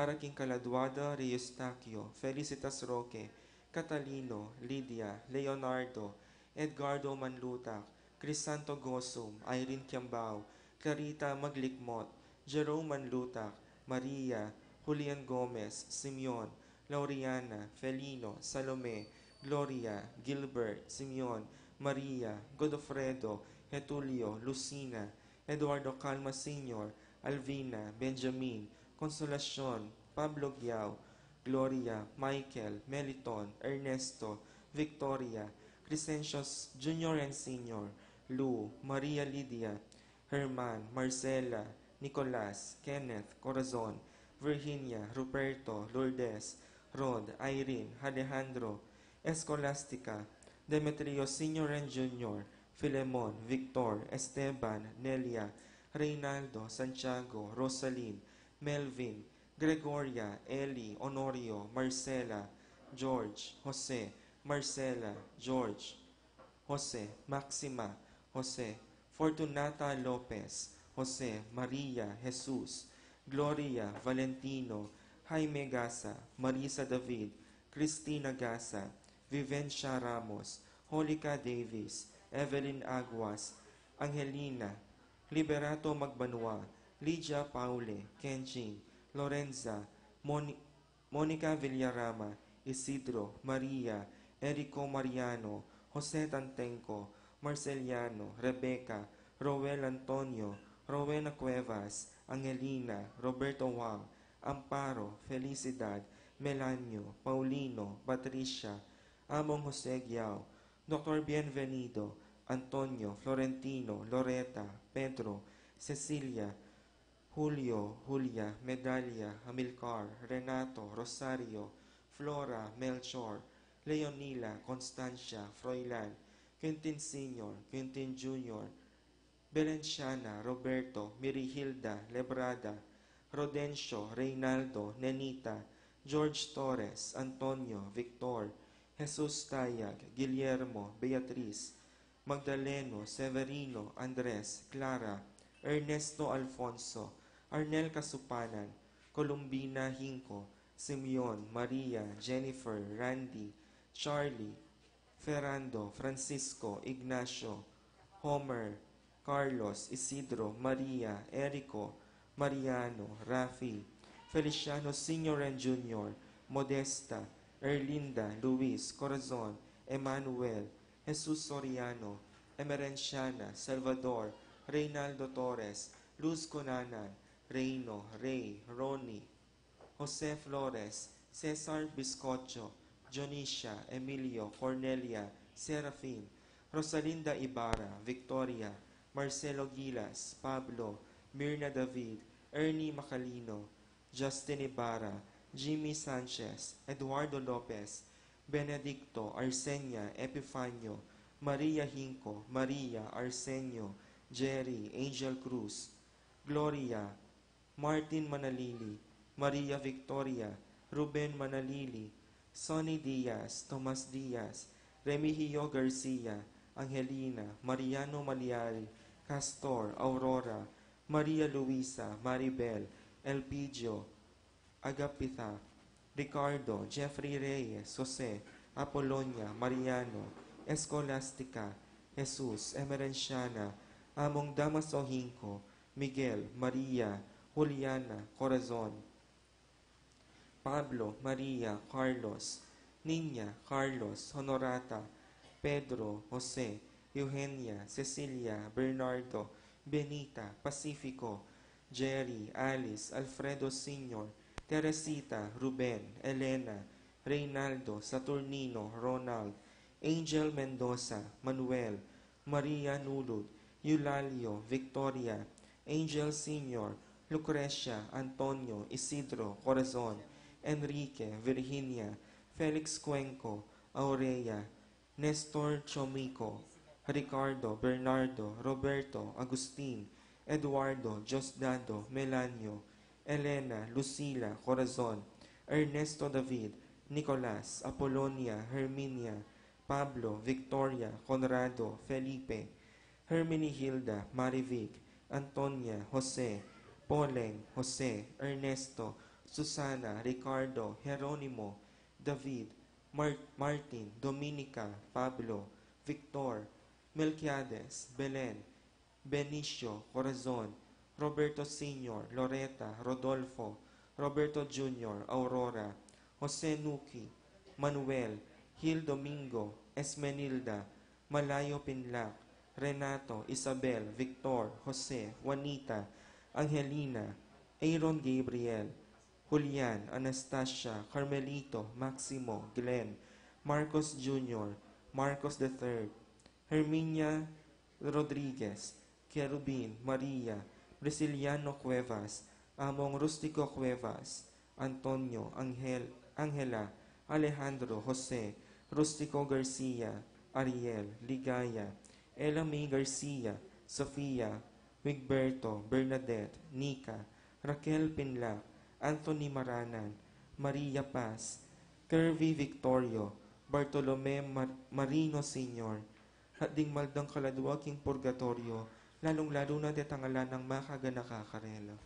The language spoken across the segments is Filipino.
Clara Quincaladwada, Eustaquio, Felicitas Roque, Catalino, Lydia, Leonardo, Edgardo Manlutac, Crisanto Gosum, Irene Kiambao, Clarita Maglikmot, Jerome Manlutac, Maria, Julian Gomez, Simeon, Laureana, Felino, Salome, Gloria, Gilbert, Simeon, Maria, Godofredo, Getulio, Lucina, Eduardo Calma Sr., Alvina, Benjamin, Consolacion, Pablo Giao, Gloria, Michael, Meliton, Ernesto, Victoria, Crescentius Jr. and Sr., Lou, Maria Lydia, Herman, Marcela, Nicolas, Kenneth, Corazon, Virginia, Ruperto, Lourdes, Rod, Irene, Alejandro, Escolastica, Demetrio Sr. and Jr., Filemon, Victor, Esteban, Nelia, Reynaldo, Santiago, Rosalyn, Melvin, Gregoria, Eli, Honorio, Marcela, George, Jose, Marcela, George, Jose, Maxima, Jose, Fortunata Lopez, Jose, Maria, Jesus, Gloria, Valentino, Jaime Gasa, Marisa David, Cristina Gasa, Vivencia Ramos, Holika Davis, Evelyn Aguas, Angelina, Liberato Magbanua, Lydia Paule, Kenching, Lorenza, Monica Villarama, Isidro, Maria, Erico Mariano, Jose Tantenco, Marceliano, Rebecca, Roel Antonio, Rowena Cuevas, Angelina, Roberto Wang, Amparo, Felicidad, Melanio, Paulino, Patricia, Among Jose Giao, Dr. Bienvenido, Antonio, Florentino, Loreta, Pedro, Cecilia, Julio, Julia, Medalia, Amilcar, Renato, Rosario, Flora, Melchor, Leonila, Constancia, Froilan, Quintin Sr., Quintin Jr., Belenciana, Roberto, Mirihilda, Lebrada, Rodencio, Reynaldo, Nenita, George Torres, Antonio, Victor, Jesus Tayag, Guillermo, Beatriz, Magdaleno, Severino, Andres, Clara, Ernesto Alfonso, Arnel Kasupanan, Columbina Hinco, Simeon, Maria, Jennifer, Randy, Charlie, Ferrando, Francisco, Ignacio, Homer, Carlos, Isidro, Maria, Erico, Mariano, Rafi, Feliciano Sr. and Jr., Modesta, Erlinda, Luis, Corazon, Emmanuel, Jesus Soriano, Emerenciana, Salvador, Reynaldo Torres, Luz Conanan, Reino, Ray, Ronnie, Jose Flores, Cesar Biscocho, Jonisha, Emilio, Cornelia, Serafin, Rosalinda Ibarra, Victoria, Marcelo Gilas, Pablo, Mirna David, Ernie Macalino, Justin Ibarra, Jimmy Sanchez, Eduardo Lopez, Benedicto, Arsenia, Epifanio, Maria Hinco, Maria, Arsenio, Jerry, Angel Cruz, Gloria, Martin Manalili, Maria Victoria, Ruben Manalili, Sonny Diaz, Tomas Diaz, Remigio Garcia, Angelina, Mariano Maliari, Castor, Aurora, Maria Luisa, Maribel, Elpidio, Agapita, Ricardo, Jeffrey Reyes, Jose, Apolonia, Mariano, Escolastica, Jesus, Emerenciana, Among Damaso Hinco, Miguel, Maria, Juliana, Corazon, Pablo, Maria, Carlos, Niña, Carlos, Honorata, Pedro, Jose, Eugenia, Cecilia, Bernardo, Benita, Pacifico, Jerry, Alice, Alfredo Sr., Teresita, Ruben, Elena, Reynaldo, Saturnino, Ronald, Angel Mendoza, Manuel, Maria Nulud, Eulalio, Victoria, Angel Sr., Lucrecia, Antonio, Isidro, Corazon, Enrique, Virginia, Felix Cuenco, Aurea, Nestor Chomico, Ricardo, Bernardo, Roberto, Agustin, Eduardo, Diosdado, Melanio, Elena, Lucila, Corazon, Ernesto David, Nicolas, Apolonia, Herminia, Pablo, Victoria, Conrado, Felipe, Hermenegilda, Marivic, Antonia, Jose, Poleng, Jose, Ernesto, Susana, Ricardo, Jeronimo, David, Martin, Dominica, Pablo, Victor, Melquiades, Belen, Benicio, Corazon, Roberto Sr., Loretta, Rodolfo, Roberto Jr., Aurora, Jose Nuki, Manuel, Gil Domingo, Esmenilda, Malayo Pinlac, Renato, Isabel, Victor, Jose, Juanita, Angelina, Aaron Gabriel, Julian, Anastasia, Carmelito, Maximo, Glenn, Marcos Jr., Marcos III, Herminia Rodriguez, Kerubin, Maria, Brisiliano Cuevas, Among Rustico Cuevas, Antonio, Angela, Alejandro, Jose, Rustico Garcia, Ariel, Ligaya, Ella May Garcia, Sofia, Wigberto, Bernadette, Nika, Raquel Pinlac, Anthony Maranan, Maria Paz, Kirby Victorio, Bartolome Marino Sr., Hading maldang kaladuaking purgatorio, lalong-lalo na detangalan ng makaganakakarela.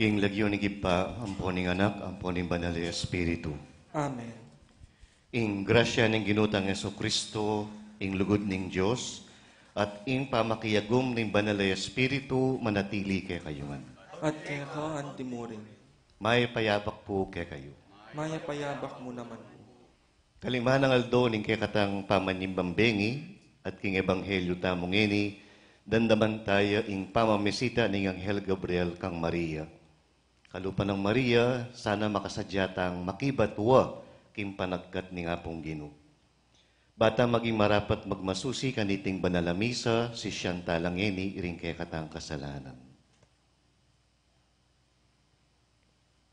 King lagyo ni Gipa, amponing anak, amponing banal na Espiritu. Amen. Ing grasya ng ginutang Yeso Kristo, ing lugod ning Diyos, at ing pamakiyagom ning banal na Espiritu, manatili kay kayo man. At kaya ka antimuring, May payabak po kay kayo. maya payabak mo naman po. Kalimanang aldo ning kay katang pamanimbambengi, at king ebanghelyo tamong ini, dandaman tayo ing pamamisita ning Anghel Gabriel kang Maria. Kalupan ng Maria, sana makasadyatang makibatwa king panagkat ni Apong Ginoo. Bata maging marapat magmasusi kaniting banalamisa, si Siyanta langeni iring kay katang kasalanan.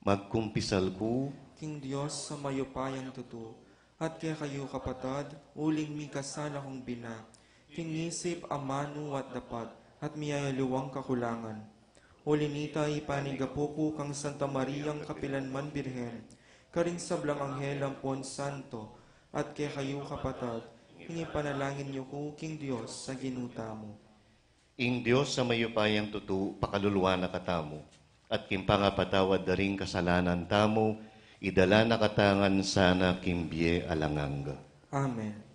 Magkumpisal ko, King Diyos sa mayupayang tutu, at kaya kayo kapatad, uling mi kasala kong bina, kingisip amano at dapat, at miyayaluwang kakulangan. Ulinita ipanigapuko kang Santa Mariang Kapilanman Birhen, karing sablang Anghelang Pon Santo, at kaya kayo kapatad, hingi panalangin niyo ko, King Diyos, sa ginuta mo. ing Diyos sa mayupayang tutu, pakaluluwa na katamo, at kimpangapatawad da ring kasalanan tamo, idala na katangan sana kimbye alanganga. Amen.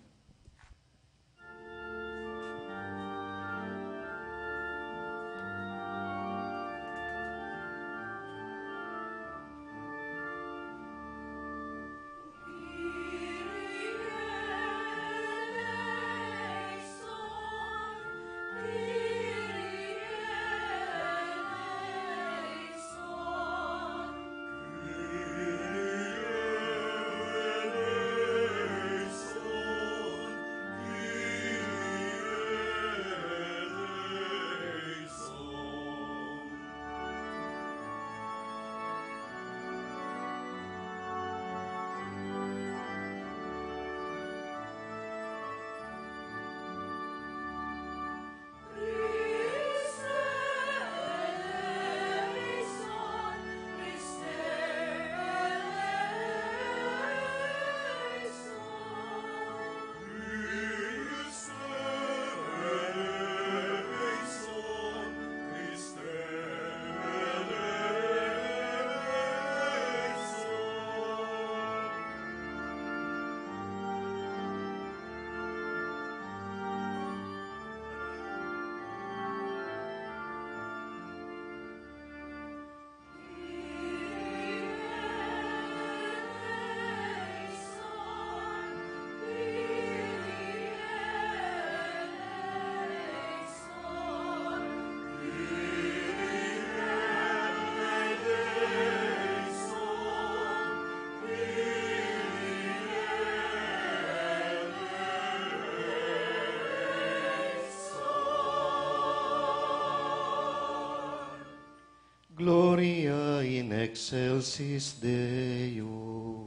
Gloria in excelsis Deo.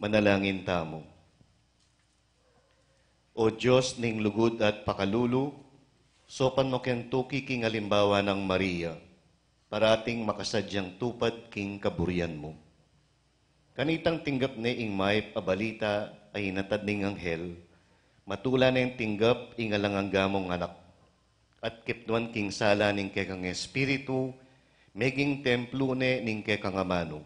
Manalangin tamo. O Diyos ning lugod at pakalulu, sopan mo kentuki king alimbawa ng Maria, parating makasadyang tupad king kaburian mo. Kanitang tinggap ni ing may pabalita ay natad ning anghel, matula na yung tinggap ing alanganggamong anak, at kipnuan king sala ning kekang espiritu, meging templo ne ning kekang amano.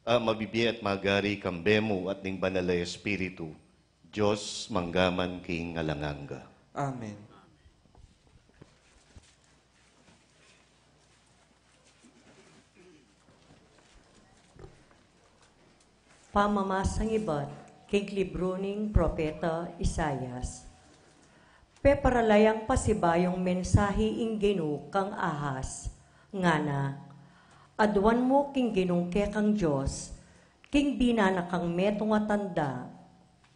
Mabibi at magari kambemo at ning banalay espiritu, Diyos manggaman king alanganga. Amen. Pamamasang ibat, king libro ning Propeta Isayas. Peparalayang pasibayong mensahe ing Ginu kang ahas, ngana, adwan mo king ginungke kang Diyos, king binana kang metong atanda,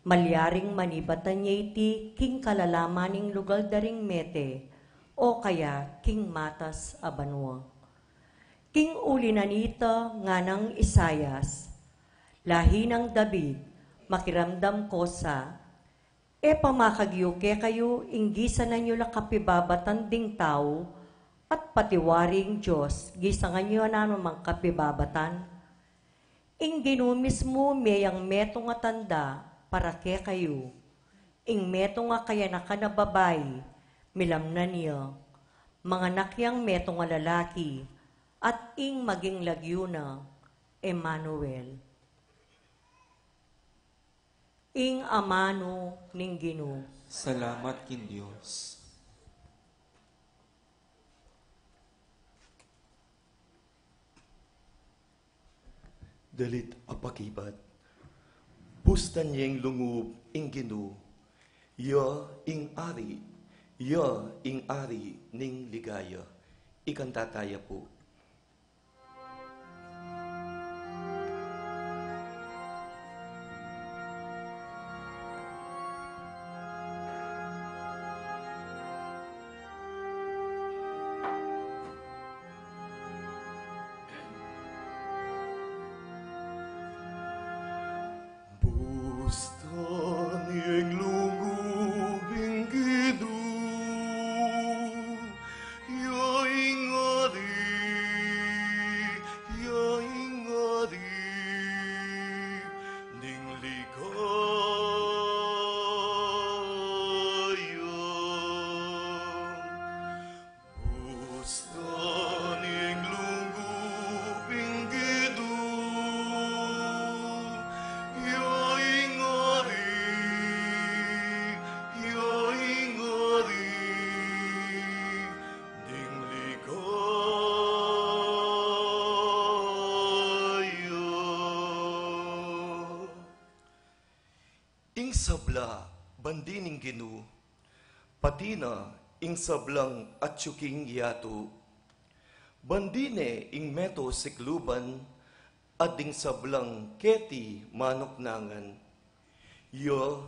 malyaring manibatan niya iti king kalalamaning lugal daring mete, o kaya king matas abanwa. King uli nanita nganang Isayas, lahi ng David, makiramdam ko sa, pamakagyuke kayo, inggisa na nyo lakapibabatan ding tao, at patiwaring Diyos, gisangan nyo anamang kapibabatan. Ing ginumis mo mayang metong atanda, para ke kayo. Ing metong nga kaya nakanababay, milam na niya, mga nakyang metong nga lalaki, at ing maging lagyo na, Emmanuel. Ing amano ning Ginoo. Salamat kin Diyos. Dalit apakibat, bustan niyang lungub ing Ginoo, ya ing ari ning ligaya, ikantataya po. Bustan niyang lungub ing Ginoo, ya ing ari ning ligaya. Bustan niyang lungub ing Ginoo, ya ing ari ning ligaya. Ing sabla, bandi ning Ginoo, pati na ing sablang at syuking yato, bandine ing meto sikluban, at ing sablang keti manoknangan, yo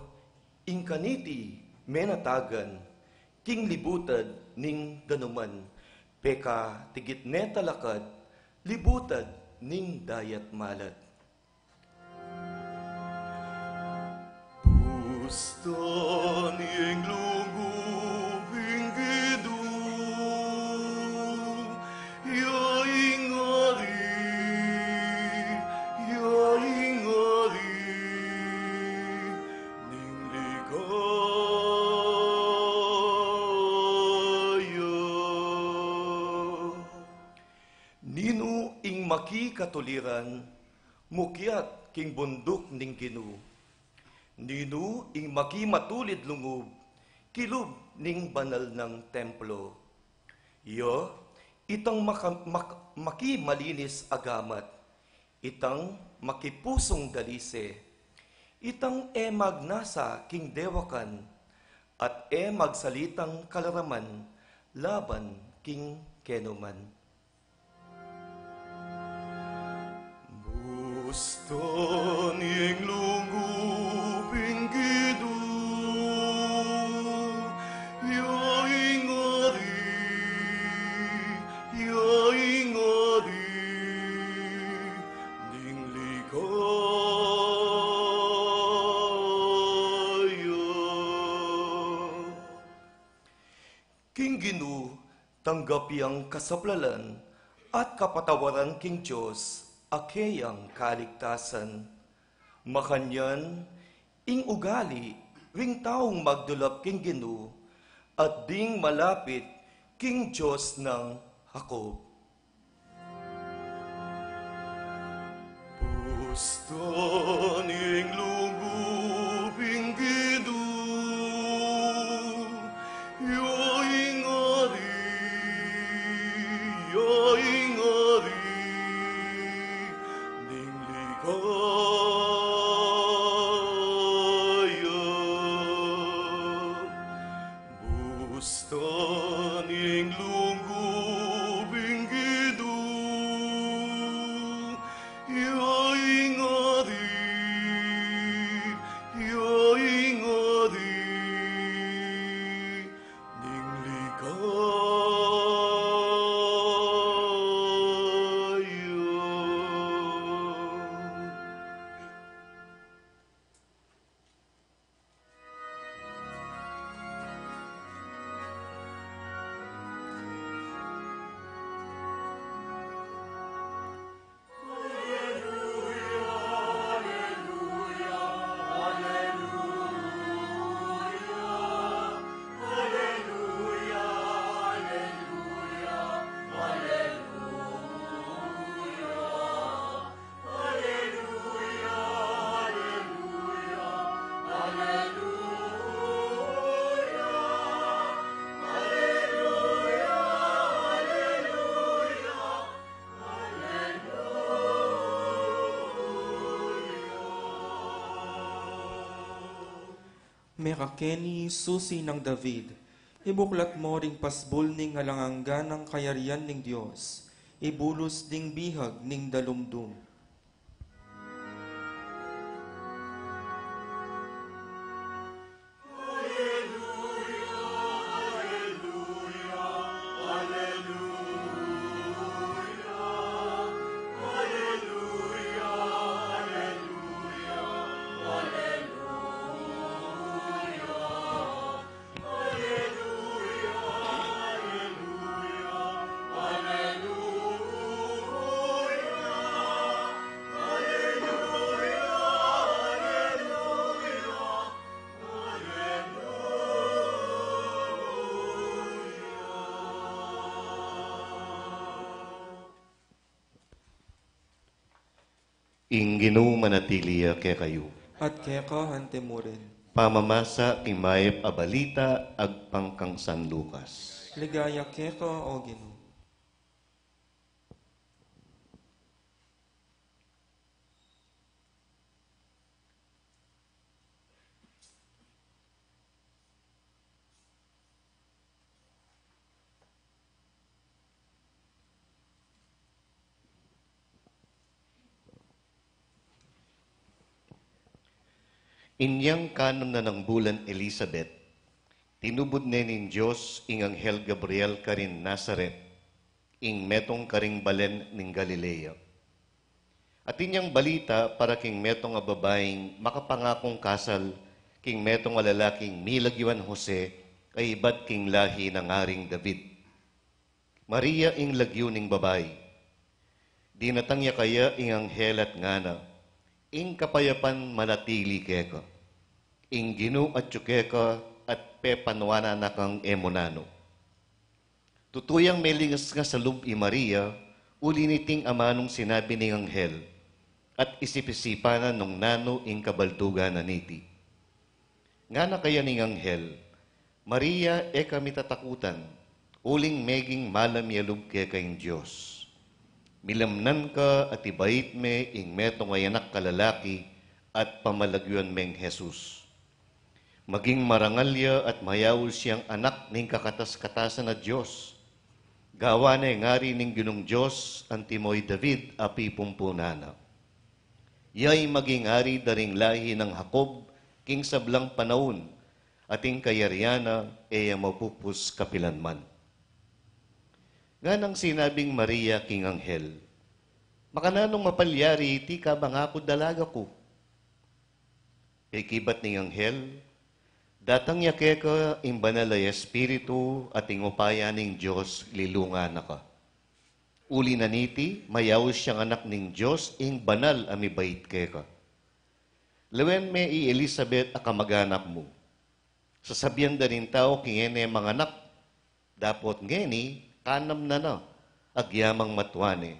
ing kaniti menatagan, king libutad ning ganuman, peka tigit ne talakad, libutad ning dayat malat. Bustan niyang lungub ing Ginoo, ya ing ari ning ligaya. Nino ing makikatuliran, mukyat king bundok ning Ginoo. Nino ing makimatulid lungub, kilub ning banal ng templo. Yo, itang makimalinis agamat, itang makipusong dalise, itang magnasa king dewakan, at magsalitang kalaraman, laban king kenuman. Bustan niyang lungub ing Ginoo, ya ing ari ning ligaya. tanggapi ang kasaplalan at kapatawaran king Diyos, akeyang kaligtasan. Makanyan, ing ugali, ring taong magdulap king Ginu, at ding malapit king Diyos ng Hakob. Pustaning lugubing Ginu, yaing ari, ning ligaya. Pustaning lugubing Ginu, yaing ari, ning ligaya. Mekakeni, susi ng David, ibuklat mo ring pasbul ning ngalanganggan ng kayarian ning Diyos, ibulos ding bihag ning dalumdum. Ing Ginu manatiliya ke kayo. At keka hante mo rin. Pamamasa king mayep a balita agpangkang San Lucas. Ligaya keka o Ginu. Inyang kanon na ng bulan Elizabeth, tinubod nin Diyos ing Anghel Gabriel karin Nazaret, ing metong karing balen ning Galilea. At inyang balita para king metong a babaeng makapangakong kasal, king metong a lalaking milagyan Jose, ay iba't king lahi ng aring David. Maria ing lagyo ning babae, dinatangya kaya ing Anghel at ngana, ing kapayapan manatili keka, ing Ginu at tsukeka at pepanwana na kang emonano. Tutuyang melingas nga sa lub i Maria, uliniting amanong sinabi ni Anghel, at isipisipanan nung nano ing kabaldugan na niti. Nga na kaya ning Anghel, Maria e kami tatakutan, uling meging malam yalub kaya kayong Diyos. Milamnan ka at ibait me ing metong ay anak kalalaki at pamalagyuan meng Jesus. Maging marangalya at mayawul siyang anak ning kakatas-katasan na Diyos. Gawa na ngari ning Ginong Diyos ang timoy David api pumpunana. Yay maging ari daring lahi ng Hakob king sablang panahon ating kayaryana e mapupus kapilanman. Nga nang sinabing Maria king Anghel, makananong mapalyari iti ka bangako dalaga ko. Kay kibat ning Anghel, Datang yake ka imbanalay espiritu at ingupaya ning Diyos lilunga na ka. Uli na niti, mayaw siyang anak ning Diyos, ing banal amibait ke ka. Lewen me i Elizabeth a kamag-anak mo. Sasabihan da rin tao kingene mga anak, dapot ngeni, kanam na, agyamang matwane.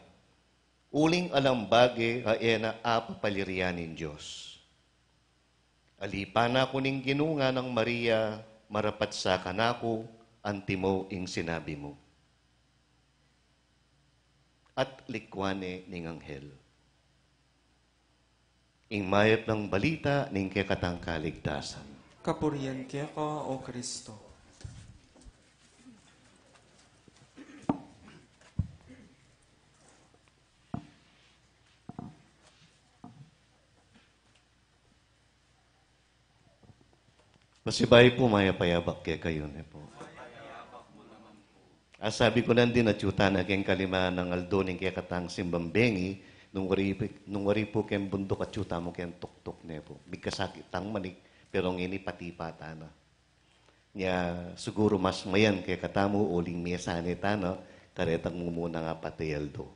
Uling alambage haena apapalirianin Diyos. Alipana ko ning ginunga ng Maria, marapat sa kanako, antimo ing sinabi mo. At likwane ning anghel. Ing mayat ng balita ning kekatang kaligtasan. Kapurian ka, O Kristo. Masibay po mayapayabak kaya kayo ne po. Sabi ko nandin na tiyuta na keng kalima ng aldo ning kaya katang simbambengi, nung wari po keng bundok at tiyuta mo keng tuktok ne po. Bigkasakit tang manik, pero ngini pati pata na. Nya, siguro mas mayan kaya katamu uling miyasane tano, karetang mo muna nga pati aldo.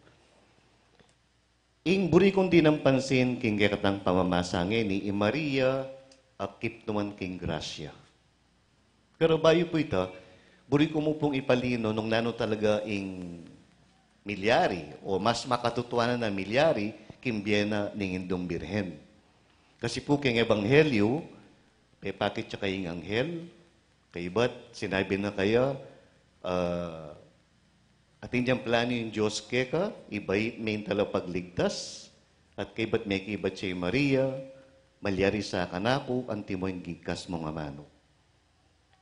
Ing buri kong dinampansin king kaya katang pamamasangin ni Maria akip naman king grasya. Pero bayo po ito, buri ko mo pong ipalino nung nano talaga ing milyari o mas makatutuanan na milyari kimbyena ning Indong Birhen. Kasi po king ebanghelyo, may pakit siya kayong anghel, kaibat, sinabi na kaya, atin diyang plano yung Diyos keka, ibait may talapagligtas, at kaibat may kaibat siya Maria, malyari sa kanako, antimo yung gikas mong amano.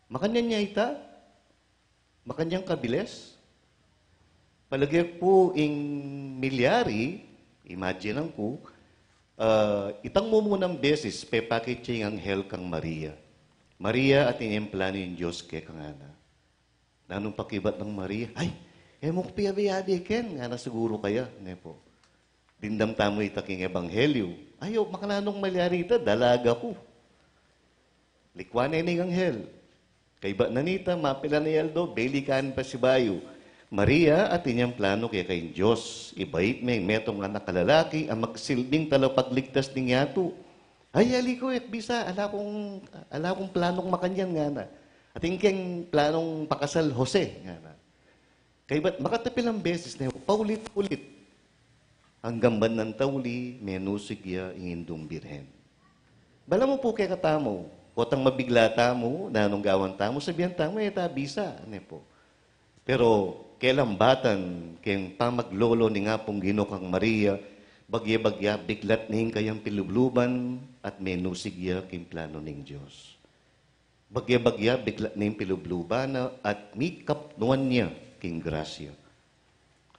Makanyan niya ita, makanyang kabilis. Palagay po ing milyari, imagine ang ko, itang mo munang beses, pepakit siya yung anghel kang Maria. Maria at inyong plano yung Diyos kaya kang ana. Nanong pakibat ng Maria, ay, mong piyabiyadi ken, nga na siguro kaya. Ne po. Dindam tamo itaking ebanghelyo. Ayaw, makananong malyari ita, dalaga ko. Likwane ning anghel. Kaiba nanita, mapila ni Aldo, belikan pa si Bayo. Maria at inyang plano kaya kayong Diyos. Ibait may metong anak kalalaki ang magsilbing talapagligtas ning yato. Ay, ali ko, bisa, ala kong planong makanyan nga na. At ingkeng planong pakasal Jose nga na. Kaiba't makatapilang beses na paulit-ulit. Ang gamban ng tawli, menusigya ingindong birhen. Bala mo po kay katamo, kotang mabigla tamo, nanong gawan tamo, sabihan tamo, bisa, ne po. Pero, kelambatan, keng pamaglolo ni nga pong ginokang Maria, bagya-bagya, biglat ning kayang pilubluban, at menusigya king plano ning Diyos. Bagya-bagya, biglat ning pilubluban, at mikap nuan niya king grasya.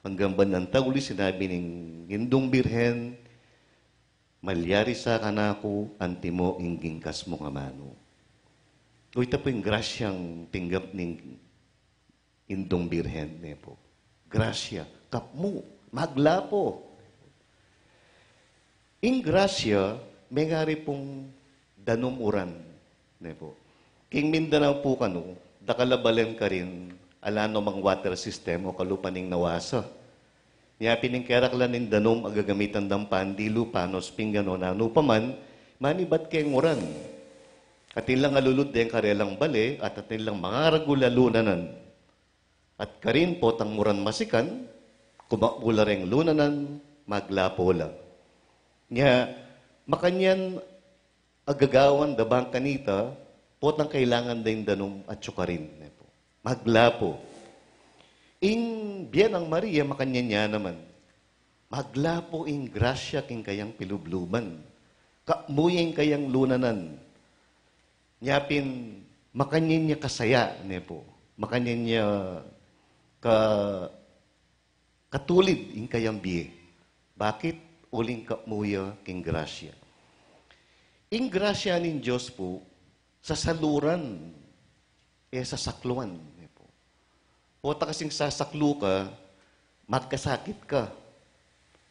Hanggang bandang tawli, sinabi ning Indong Birhen, malyari sa kanako, antimo inging kas mong amano. O ito po yung grasyang tinggap ning Indong Birhen, ne po. Grasya, kapmo, maglapo. Ing grasya, may ngari pong danumuran, ne po. King Mindanao po kano, dakalabalen ka rin, alano mang water system o kalupaning nawasa. Niya piningkeraklan ning danom agagamitan ng pandilu, panos, pingano, nano paman, manibat keng uran. At ilang alulod din karelang bale, at ilang mga ragulalunanan. At karin po tang muran masikan, kumakbula ring lunanan, maglapola. Niya, makanyan agagawan dabang kanita, po tang kailangan din danom at sukarin. Maglapo. Ing biyan ang Maria, makanyan niya naman. Maglapo ing grasya king kayang pilubluban. Kamuyeng kayang lunanan. Nyapin, makanyan niya kasaya, ne po. Makanyan niya katulid ing kayang biye. Bakit? Uling kamuya king grasya. Ing grasya ning Diyos po, sa saluran, sa sakluan. O kasing sasaklo ka, magkasakit ka.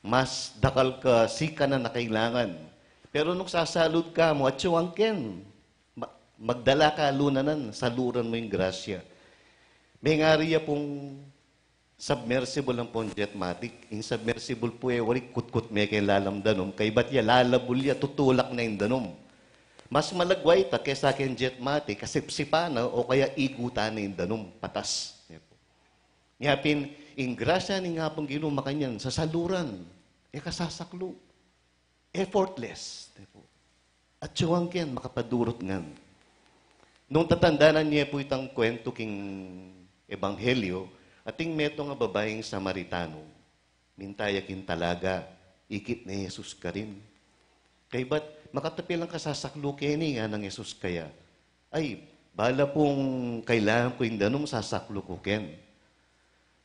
Mas dakal ka, sika na kailangan. Pero nung sasalud ka mo, at ken, magdala ka lunanan, saluran mo yung grasya. May ngariya pong submersible ang pong jetmatic. Yung submersible po wali kutkut may kay lalamdanom, kay ba't ya lalabulya, tutulak na yung danom. Mas malagway ta kaysa akin jetmatic, kasi sipana o kaya igutan na yung danom, patas. Ngapin, yung grasya ni nga pong ginuma kanyan, sa saluran, kasasaklo. Effortless. At suwang kiyan, makapadurot ngan. Nung tatandanan niya po itang kwento king Ebanghelyo, ating meto nga babaeng Samaritano, mintaya kin talaga, ikit ni Jesus ka rin. Kay ba't makatapi lang kasasaklo kini nga ng Jesus kaya, ay, bala pong kailangan ko yung danong sasaklo ko ken.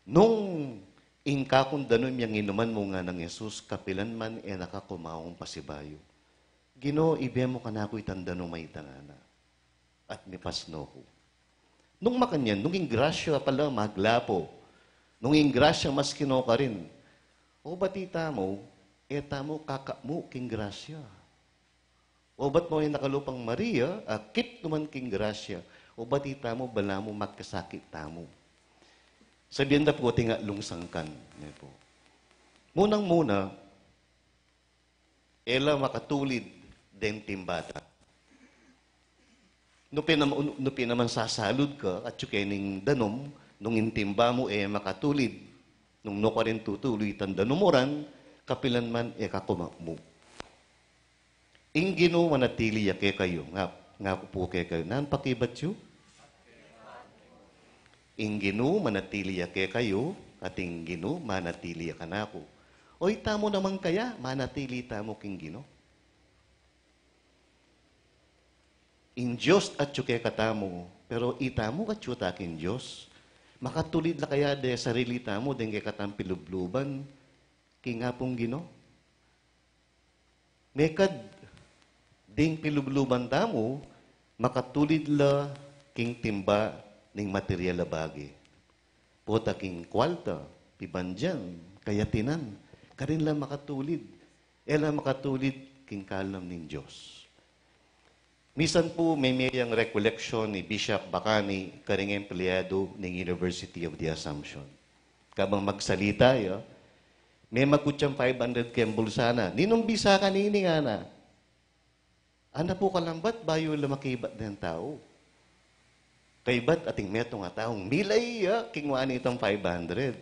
Nung ingka kung danon yung inuman mo nga ng Jesus, kapilan man nakakumaong pasibayo. Ginoo, ibe mo ka na ako itandano may tangana. At mipasno ko. Nung makanyan, nung ingrasya pala maglapo, nung ingrasya mas kino ka rin, o batita mo, eta mo kaka mo king grasya. O ba't mo yung nakalupang Maria, akit naman king grasya, o batita mo, bala mo magkasakit tamo. Sabihan na po tinga lungsangkan. Munang-muna, ela makatulid den timbata. No pinaman sasalud ka, at yukening danom, nung intimba mo makatulid, nung no ka rin tutuloy tan danomoran, kapilan man kakuma mo. Ingino manatili yake kayo, nga po kayo, naan pakibat yu? Ingino manatili yake kayo, at ingino manatili ka na ako. Oy, tamo naman kaya, manatili tamo king gino. In Diyos at yuke katamo, pero itamo at yuta kin Diyos. Makatulid na kaya de sarili tamo, den kay katampilubluban, king nga pong gino. Mekad, ding pilubluban tamo, makatulid la king timba ning material na bagi. Pota king kwalta, pibandyan, kayatinan, karin lang makatulid. Ela makatulid king kalam ning Diyos. Misan po may mayang recollection ni Bishop Bacani, karing empleyado ng University of the Assumption. Kabang magsalita, may magkutsang 500 kembul sana. Ninong bisa ka nini nga na. Ana po kalambat, bayo lamakibat ng tao. Kay ba't ating meto nga taong milay, kingwani itong 500.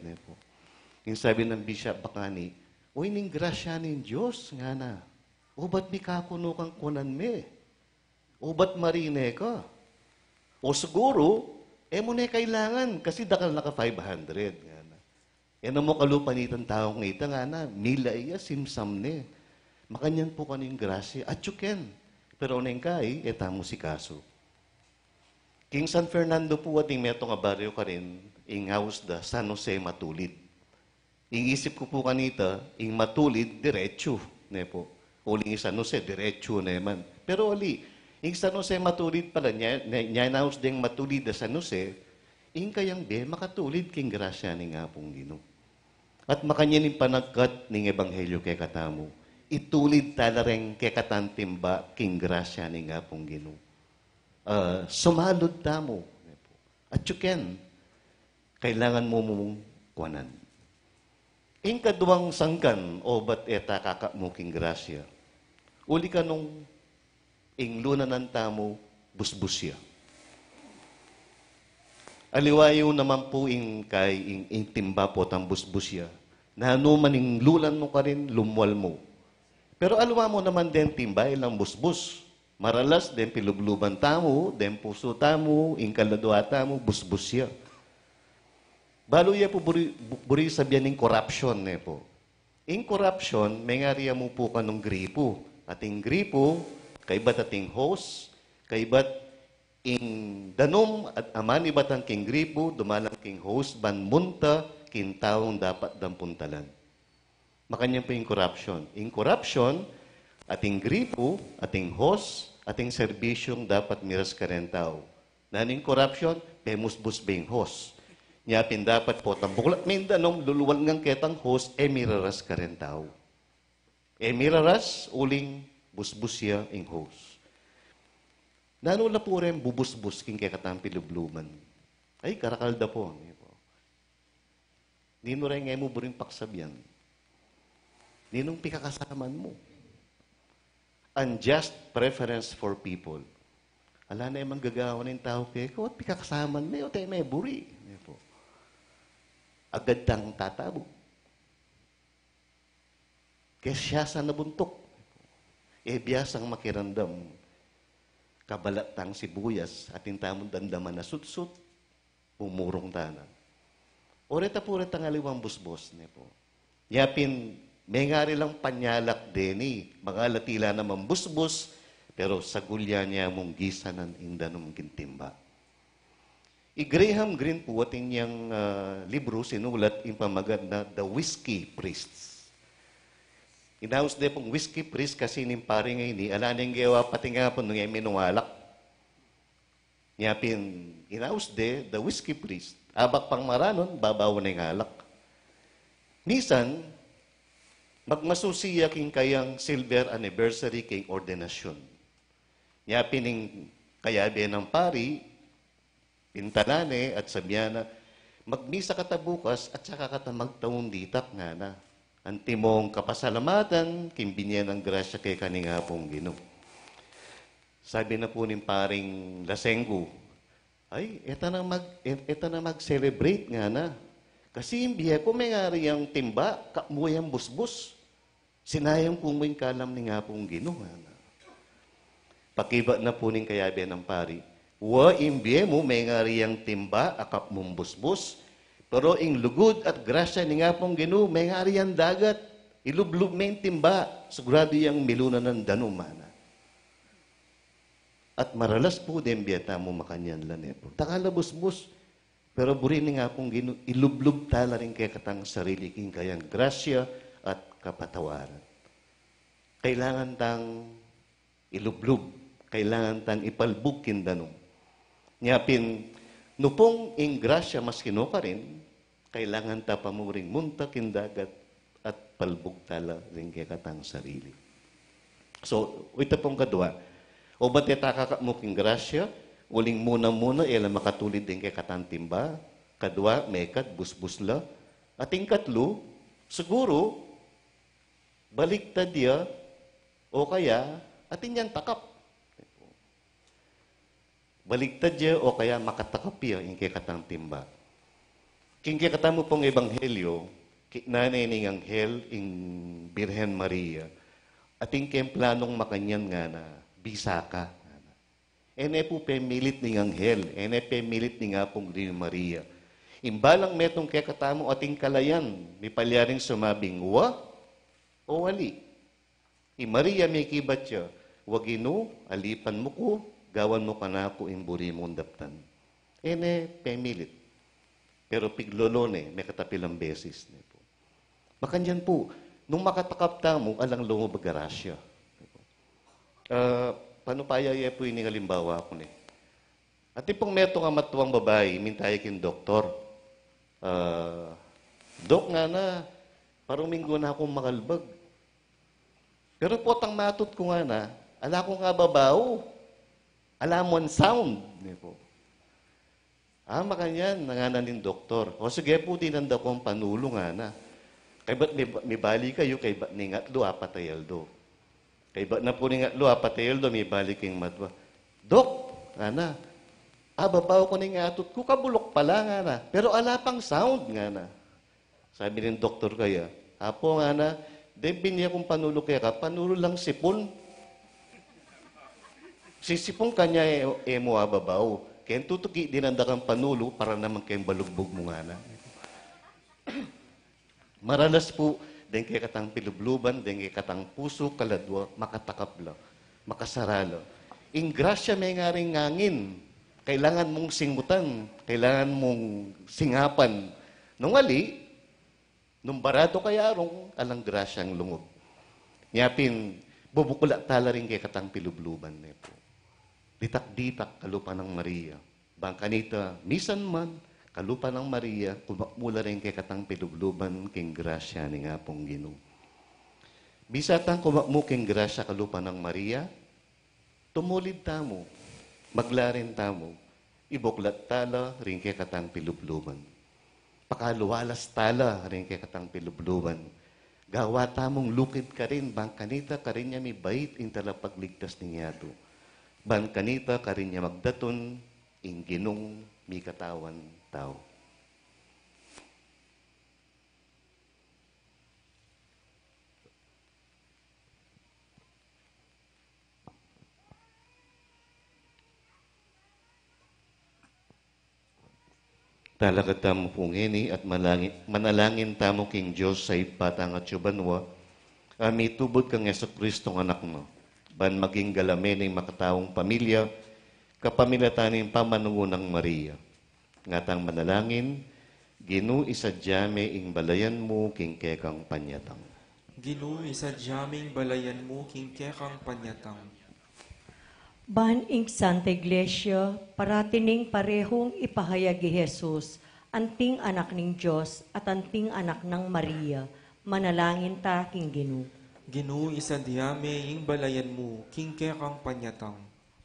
Yung sabi ng Bishop Bacani, uy, ning grasya ng Diyos nga na. O ba't mi kakuno kang kunan me? O ba't marine ka? O siguro, mo na kailangan kasi dakal naka 500. Nga na. Yan mo kalupanitan taong ngita nga na, milay, simsam ne. Makanyan po kaning grasya. At yuken. Pero neng kay, tamo si kaso. King San Fernando po ating meto nga baryo ka rin, ing house da San Jose Matulid. Ing isip ko po kanita, ing Matulid, diretso. Ne po. Uling San Jose, diretso naman. Pero ali, ing San Jose Matulid pala, niya house ding Matulid da San Jose, ing kayang be, makatulid king grasya ni nga pong gino. At makanyan yung panagkat ning Ebanghelyo kay katamo, itulid talareng kay katantimba king grasya ni nga pong gino. Sumalod tamo. At yuken, kailangan mo mong kuwanan. Ing kaduwang sangkan, o ba't kakamuking grasya, uli ka nung ing lunanan tamo, busbusya. Aliwayo naman po ing kay ing timba po tang busbusya, na anuman ing lulan mo ka rin, lumwal mo. Pero alwa mo naman din timba, ilang busbus. Maralas, den pilubluban tamo, den puso tamo, inkaladwa tamo, busbusya. Balo ya po buri sabihan ng corruption po. In corruption, may ngariya mo po ka ng gripo. Ating gripo, kaibat ating host, kaibat ing danom at aman ibat ang king gripo, dumalang king host, banmunta, kintaong dapat dampuntalan. Makanya po yung corruption. In corruption, ating gripo, ating host, ating serbisyong dapat miras ka rin tao. Naning corruption, pemusbus bing host. Nyapin dapat po, tambuklat mindanom, luluwal ngang ketang host, miraras ka rin tao. Miraras, uling busbusya ing host. Nanula po rin bubus-bus king kay katang pilubluman. Ay, karakalda po. Nino rin ngay mo buring paksabyan. Ninong pikakasaman mo. Unjust preference for people. Ala na yung gagawa ng tao kaya ko, at pikakasaman mo, tayo may buri. Agad tang tatabo. Kaya siya sa nabuntok. Biyasang makirandam. Kabalatang sibuyas at intamong dandaman na sutsut, umurong tanan. Oreta po rin tangaliwang busbos. Yapin, may nga rin lang panyalak deni, mga latila naman busbos, pero sa gulya niya mong gisanan indanong gintimba. Graham Greene po ating niyang libro sinulat yung pamagad na The Whiskey Priests. Inaus de pong whiskey priest kasi ning pare ngayon ni ala ning gawa pati nga po nung minuwalak. Yapin inaus de the whiskey priest. Abak pang maranon babaw ning alak. Nisan magmasusiya king kayang silver anniversary king ordinasyon. Yapin ning kayabe ng pari pintanane at sabyana magmisa katabukas at saka kata magtaong ditak nga na. Antimong kapasalamatan, kimbinyan ng grasya kay kaninga pong Ginoo. Sabi na po ng paring Lasenggo, ay, eta na mag-celebrate nga na. Kasi yung biya ko may ngari yung timba, kamuyang busbus. Sinayang po mo yung kalam ni nga pong Ginoo. Pakiba na po ng kayabe ng pari, wa imbiye mo may ngari yung timba, akap mong busbus, pero ing lugod at grasya ni nga pong Ginoo, may nga riyan dagat, ilublub may timba, sigurado yung miluna ng danumana. At maralas po din biyata mo makanyan lanepo. Takalabos-bos, pero buri ni nga pong Ginoo, ilublub tala rin kay katang sarili king kayang grasya at kapatawaran. Kailangan tang ilublub, kailangan tang ipalbog kindanong. Nyapin, nupong ing grasya mas kinuka rin, kailangan ta pamuring munta kindagat at palbog tala rin kay katang sarili. So, ito pong kadwa. O ba't itakakak mo king grasya, uling muna, ila makatulid din kay katang timba, kadwa, mekat, busbusla, at ing katlo, siguro, baliktad dia, o kaya, atin yan takap. Baligtad niya o kaya makatakap niya yung katang timba. King katamo pong ebanghelyo, nanay ning anghel ing Birhen Maria, at ing planong makanyan nga na bisaka. Ene po pemilit ning anghel, ene pemilit ni nga pong Maria. Imbalang metong katamo ating kalayan, may palyaring sumabing, wa o wali. Maria may kibat siya, wagino, alipan mo ko, gawan mo ka na ako imburi mong daptan. Ene, pemilit. Pero piglolone, may katapilang beses. Makanyan po, nung makatakap mo, alang lumabag garasya. Paano payaya po yung halimbawa ko ni? At pong meto nga matuwang babae, mintay kin doktor. Dok nga na, parang minggo na akong makalbag. Pero potang matot ko nga na, ala ko nga babaw. Alamon sound. Makanyan, nanganan ng doktor. O sige po, tinanda ko ang panulo nga na. Kay ba't may bali kayo, kay ba't ningatlo, apatayaldo. Kay ba't na po ningatlo, apatayaldo, may bali kayong madwa. Dok, ana, babaw ko ningatot ko, kabulok pala nga na. Pero ala pang sound nga na. Sabi ng doktor kaya, apo nga na, debin niya kung panulo kaya ka, panulo lang sipon. Sisipong kanya mo ababaw. Kaya tutuki dinanda kang panulo para naman kayong balugbog mo nga na. Maralas po, din kay katang pilubluban, din kay katang puso, kaladwa, makatakapla, makasaralo. Ing grasya may nga rin ngangin. Kailangan mong singutan, kailangan mong singapan. Nung wali, nung barato kaya rong, alang grasyang lungog. Nyapin, bubukula tala rin kay katang pilubluban na po. Ditak-ditak kalupa ng Maria. Bangkanita, misan man, kalupa ng Maria, kumakmula rin kay katang pilubluban king grasya ni nga pong Ginoo. Bisatang kumakmu king grasya kalupa ng Maria, tumulid tamo. Maglarin tamo, ibuklat tala, rin kay katang pilubluban. Pakaluwalas tala, rin kay katang pilubluban. Gawa tamong lukid ka rin, bang kanita ka rin niya may bait, in tala pagligtas niya to. Bang kanita ka rin niya magdaton, in ginong mi katawan tao. Talaga tamo pungini at manalangin tamo king Diyos sa ipatang at yubanwa, ami tubod kang Yeso Kristong anak mo, ban maging galamen ng makataong pamilya, kapamilataning pamanungunang Maria. Ngatang manalangin, ginu isadyame ing balayan mo king kekang panyatang. Ginu isadyaming balayan mo king kekang panyatang. Ban ing Santa Iglesia, paratining parehong ipahayagi Jesus, anting anak ning Diyos at anting anak ng Maria, manalangin ta king Ginu. Ginu isadyame ing balayan mo king kekang panyatang.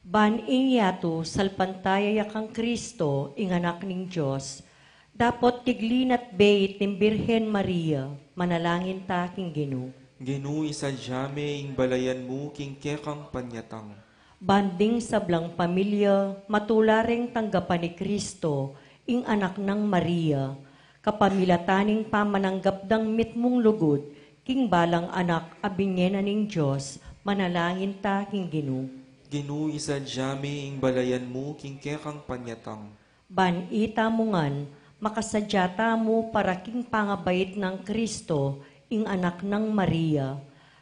Ban ing yato salpantaya kang Kristo, ing anak ning Diyos, dapot tiglinat beit ng Birhen Maria, manalangin ta king Ginu. Ginu isadyame ing balayan mo king kekang panyatang. Banding sablang pamilya, matularing tanggapan ni Kristo, ing anak ng Maria, kapamilataning pamananggapdang mitmong lugod, king balang anak abinyena ning Diyos, manalangin ta king Ginu. Ginu isadyame ing balayan mo king kekang panyatang. Ban ita mo ngan, makasadyata mo para king pangabait ng Kristo, ing anak ng Maria,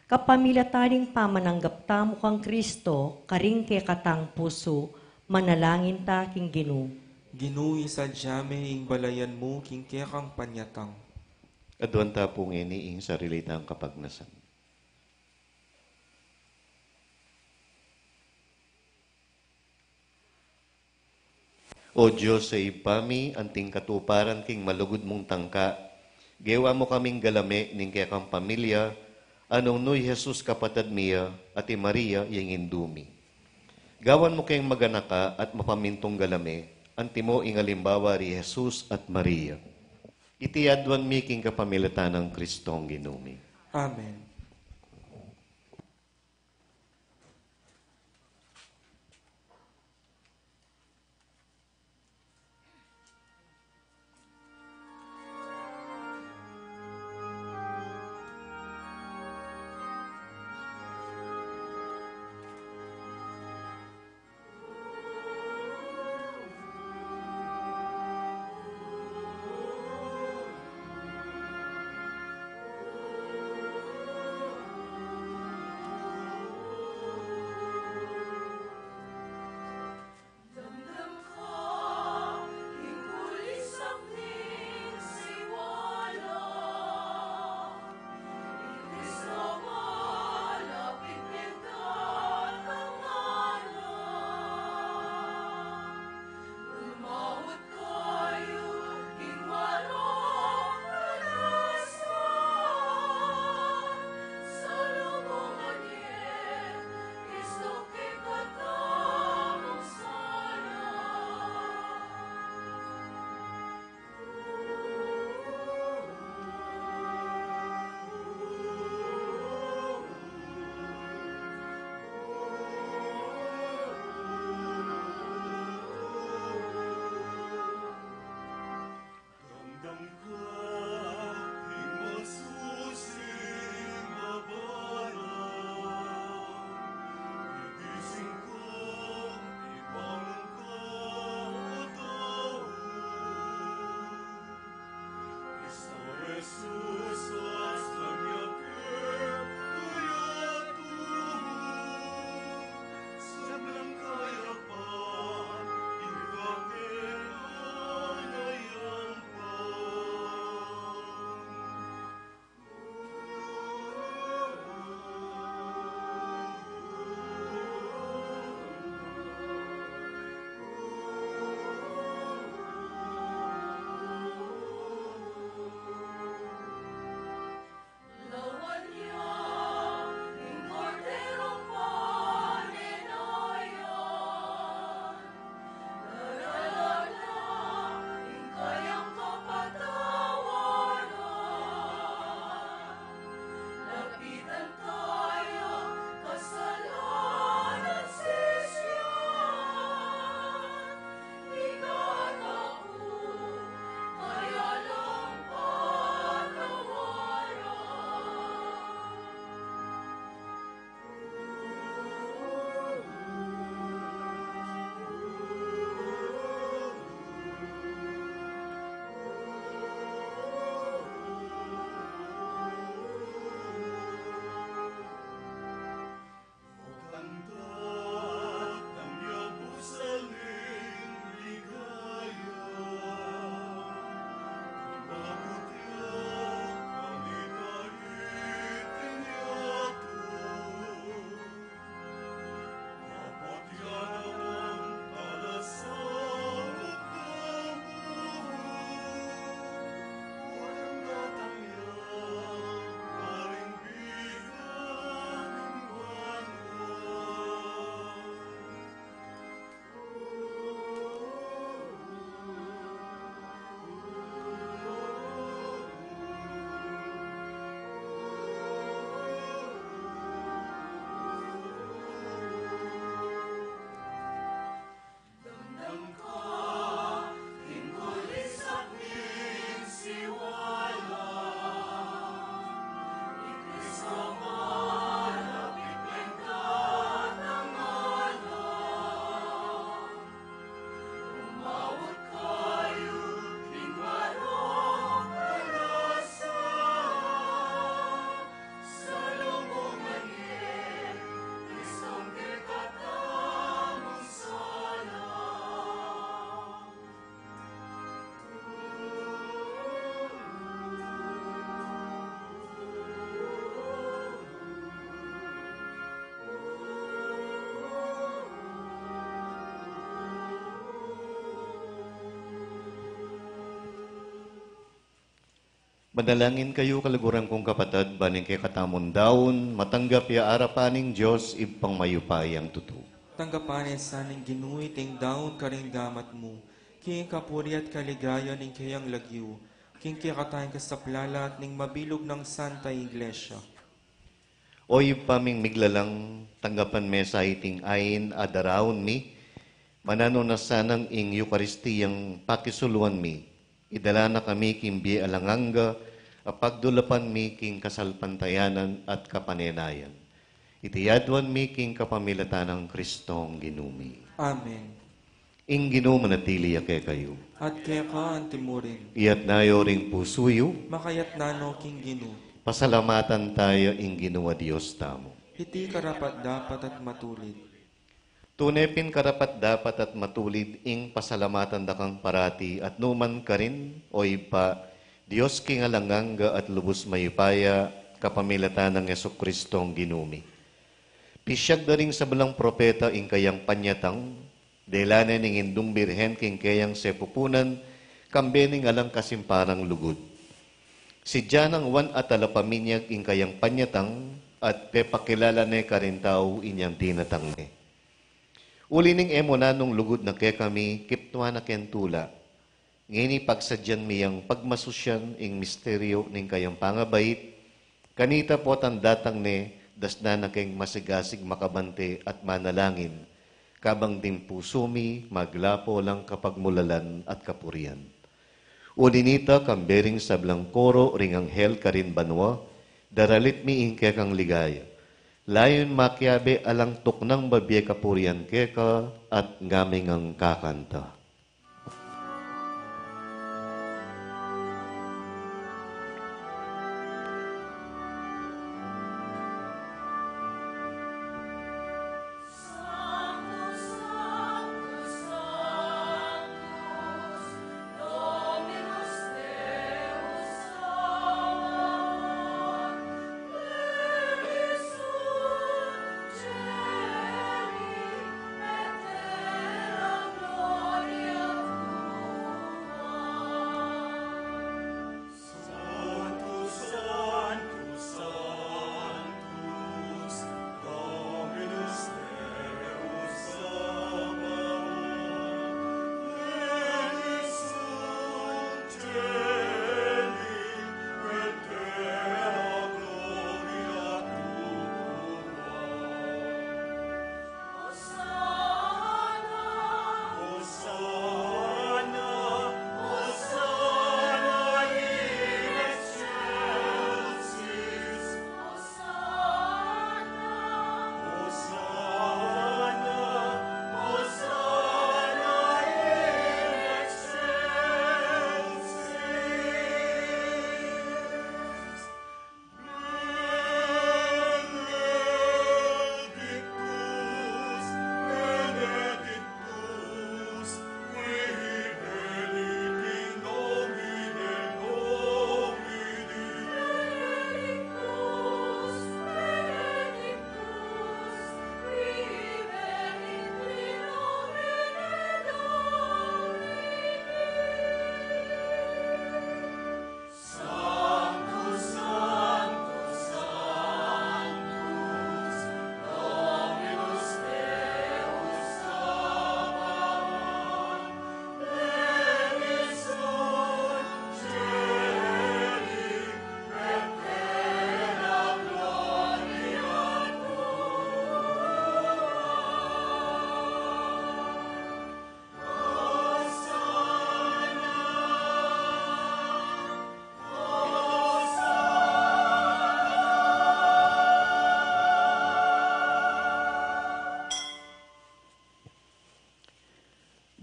kapamilataning pamananggap ta mo kang Kristo, karing ke katang puso, manalangin ta king Ginu. Ginu isadyame ing balayan mo king kekang panyatang. Aduan ta pungini ing sarili tang kapagnasan. O Diyos sa ipami, anting katuparan king malugod mong tangka, gewa mo kaming galame ning kekang pamilya, anong noy Jesus kapatad miya, ati Maria yung indumi. Gawan mo kayong maganaka at mapamintong galame, anti mo ingalimbawa ri Jesus at Maria. Itiyadwan mi king kapamilatan ng Kristong ginumi. Amen. Manalangin kayo kaliguran kong kapatid, baning kay katamon daon, matanggap ya arapaning Diyos, ipang mayupayang tuto. Tanggapan saning ginuy ting daon karing gamat mo. King kapuri at kaligaya ning kayang lagyu. King kikatayin ka sa plalat ning mabilog ng Santa Iglesia. Oy paming miglalang tanggapan me sa iting ayin adaraon mi, manano na sanang ing Eukaristiyang pakisuluan mi. Idala na kami kimbi alanganga, apagdulapan mi king kasalpantayanan at kapanenayan. Itiyadwan mi king kapamilatan ng Kristong ginumi. Amen. Ing ginumanatili ake kayo. At kaya ka antimurin. Iyat nayo ring pusuyo, Makayat nano king ginu. pasalamatan tayo ing ginawa Diyos tamo. Iti karapat dapat at matulid. Tunepin karapat dapat at matulid ing pasalamatan dakang parati at numan ka rin o ipa Diyos kingalanganga at lubos mayupaya kapamilatan ng Yesu Kristong ginumi. Pisyag da ring sa balang propeta ing kayang panyatang, delanen ing indung birhen king kayang sepupunan, kambening alang kasimparang lugod. Si Janang wan at alapaminyag ing kayang panyatang at pepakilala ne karintao inyang tinatang ne. Uli ning emo na nung lugod na kaya kami, kiptuan na kentula. Ngini pagsadyan miyang pagmasusyan ing misteryo ning kayang pangabait, kanita po datang ne, das na keng masigasig makabante at manalangin, kabang din pusumi, maglapo lang kapag mulalan at kapurian. Ulinita kambering sablang koro ring anghel karin banwa, daralit mi ingke kang ligaya. Layon makiabe alang tuknang babiye kapurian keka at ngaming ang kakanta.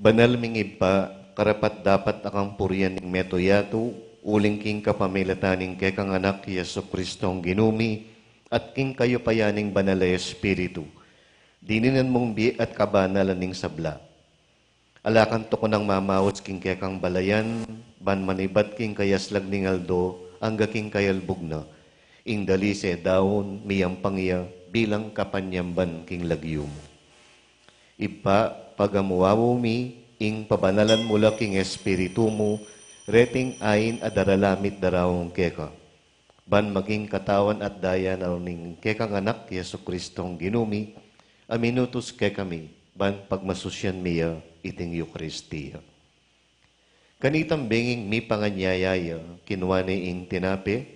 Banal mingib pa, karapat dapat akang purian ng metoyato, uling king kapamilataning kekang anak Yesu Kristong ginumi, at king kayo payaning banal na Espiritu. Dininan mong bi at kabanalan ning sabla. Alakan to ko ng mamawos king kekang balayan, ban manibat king kayaslag ning aldo, angga king kayalbog na. Ing dalise daon, miyang pangya, bilang kapanyamban king lagyum. Ipa, pagamuwawo mi, ing pabanalan mula king Espiritu mo, Reting ain adaralamit darawong keka. Ban maging katawan at daya na ning kekang anak Yesu Kristong ginumi, aminutos ke kami, ban pagmasusyan miya iting Eucharistia. Kanitang benging mi panganyayaya, kinuwani ing tinape,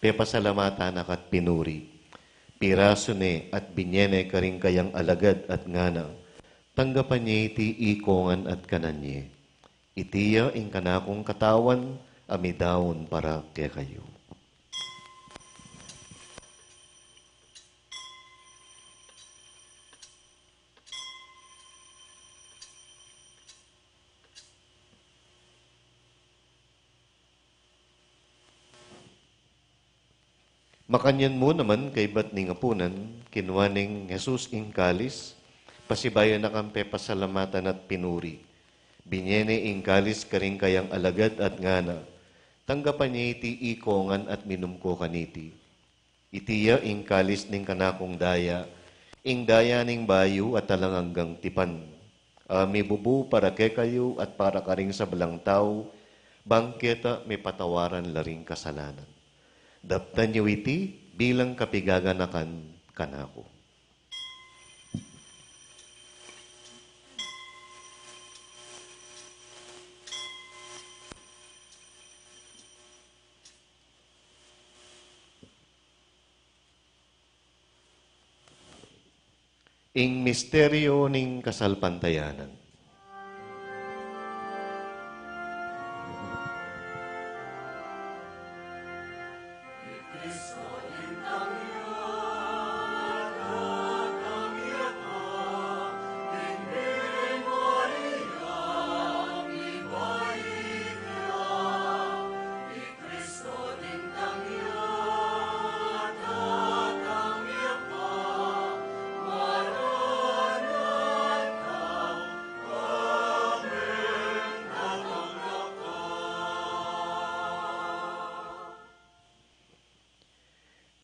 pepasalamatan akat pinuri. Piraso ne at binyene karing kayang alagad at ngana, tanggapan niya iti ikongan at kananye. Itiya ing kanakong katawan, amidawon para kaya kayo. Makanyan mo naman kay bat ning apunan, kinuwaning Jesus ing kalis, pasibayan na kampe pasalamatan at pinuri. Binyene ing kalis karing kayang alagad at ngana, tanggapan niya iti ikongan at minumko kaniti. Itiya ing kalis ning kanakong daya, ing daya ning bayu at talanganggang tipan. May bubu para ke kayo at para karing sa balang tao, bangketa may patawaran laring kasalanan. Daptan niyo iti bilang kapigaganakan kanako. Ing misteryo ning kasalpantayanan.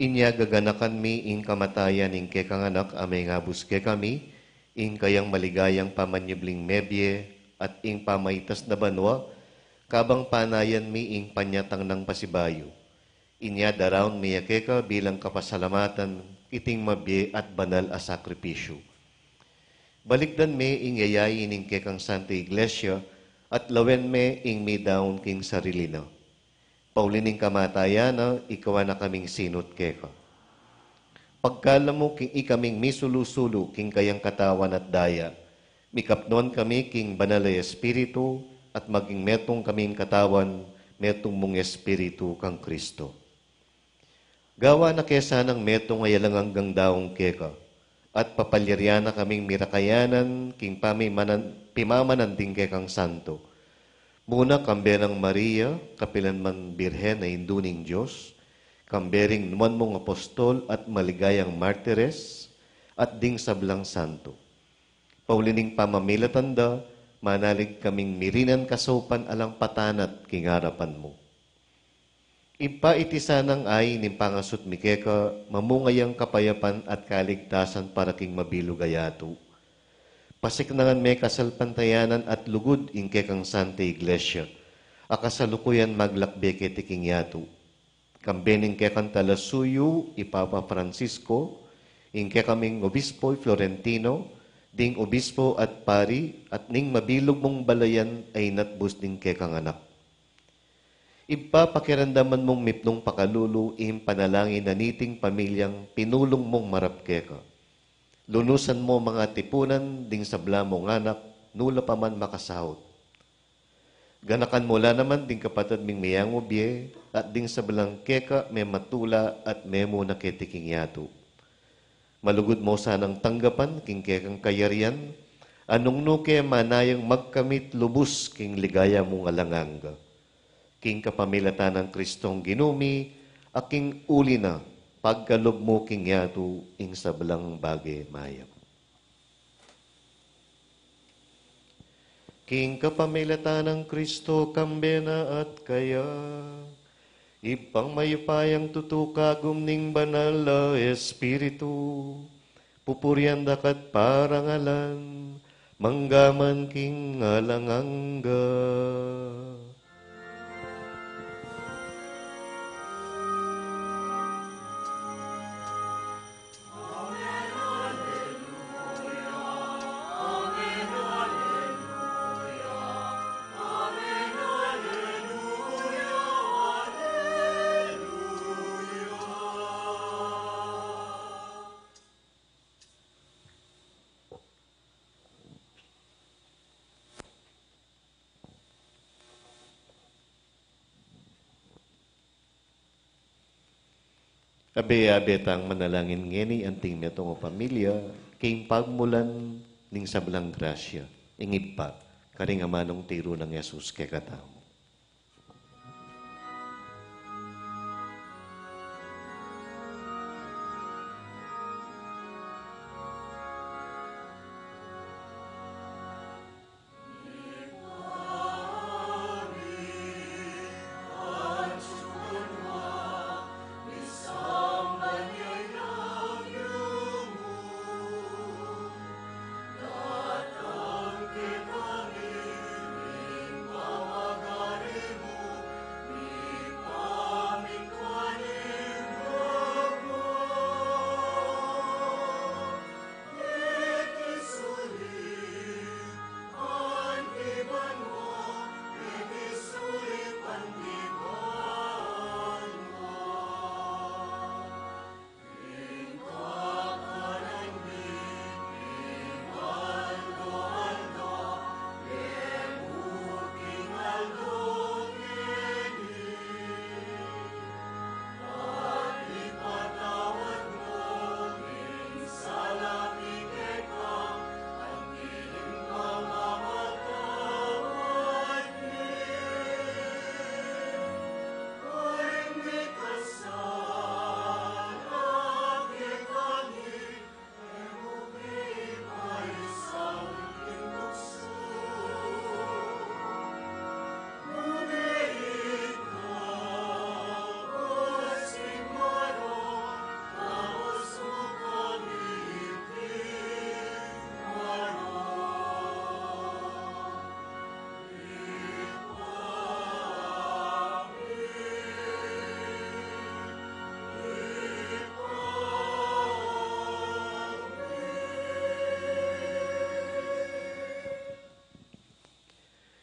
Inya gaganakan mi ing kamatayan ing kekang anak amay ngabus ke kami, ing kayang maligayang pamanyibling mebye at ing pamaytas na banwa, kabang panayan mi ing panyatang ng pasibayo. Inya darawon miya keka bilang kapasalamatan, iting mabye at banal a sakripisyo. Balikdan mi ing yayayin ing kekang Santa Iglesia, at lawen me ing mi daon king sarili na. Paulining kamatayan na ikaw na kaming sinot keka. Pagkala mo king ikaming misulu-sulu king kayang katawan at daya, mikapnon kami king banalay espiritu at maging metong kaming katawan, metong mong espiritu kang Kristo. Gawa na kesa ng metong ayalang hanggang daong keka, at papalyarya na kaming mirakayanan king pimamanan ding kekang santo. Muna kamberang Maria, kapilan man birhen na induning Diyos, kambering numan mong apostol at maligayang martires, at ding sablang santo. Paulining pamamilatanda, manalig kaming mirinan kasopan alang patanat kingarapan mo. Ipa iti sanang ay ning pangasot mikeka, mamungayang kapayapan at kaligtasan para king mabilugayato. Pasiknangan may kasalpantayanan at lugod ingke kang Santa Iglesia. Akasalukuyan maglakbe ke tiking yato. Kambening ke kang talasuyo, Ipapa Francisco, ingke kaming obispo Florentino, ding obispo at pari, at ning mabilog mong balayan ay natbus ding ke kang anak. Ipapakirandaman mong mipnong pakalulu, panalangin na niting pamilyang pinulong mong marapke ka. Lunusan mo mga tipunan, ding sabla mong anak, nula pa man makasahot. Ganakan mo la naman, ding kapatid ming miyang ubye, at ding sablang keka, may matula, at memo na ketiking yato. Malugod mo sanang tanggapan, king kekang kayarian, anong nuke manayang magkamit lubos, king ligaya mong alanganga. King kapamilatan ng Kristong ginumi, aking uli na, pagkalob mo king yato, ing sablang bagay mayam. King kapamilatan ng Kristo, kambena at kaya, ipang mayupayang tutukagum ning banal na Espiritu, pupuryan dakat parangalan, manggaman king alangangga. Abe-abetang manalangin ngeni anting metong pamilya, king pagmulan ning sablang grasya, ingib pa, karing amanong tiro ng Yesus kay katao.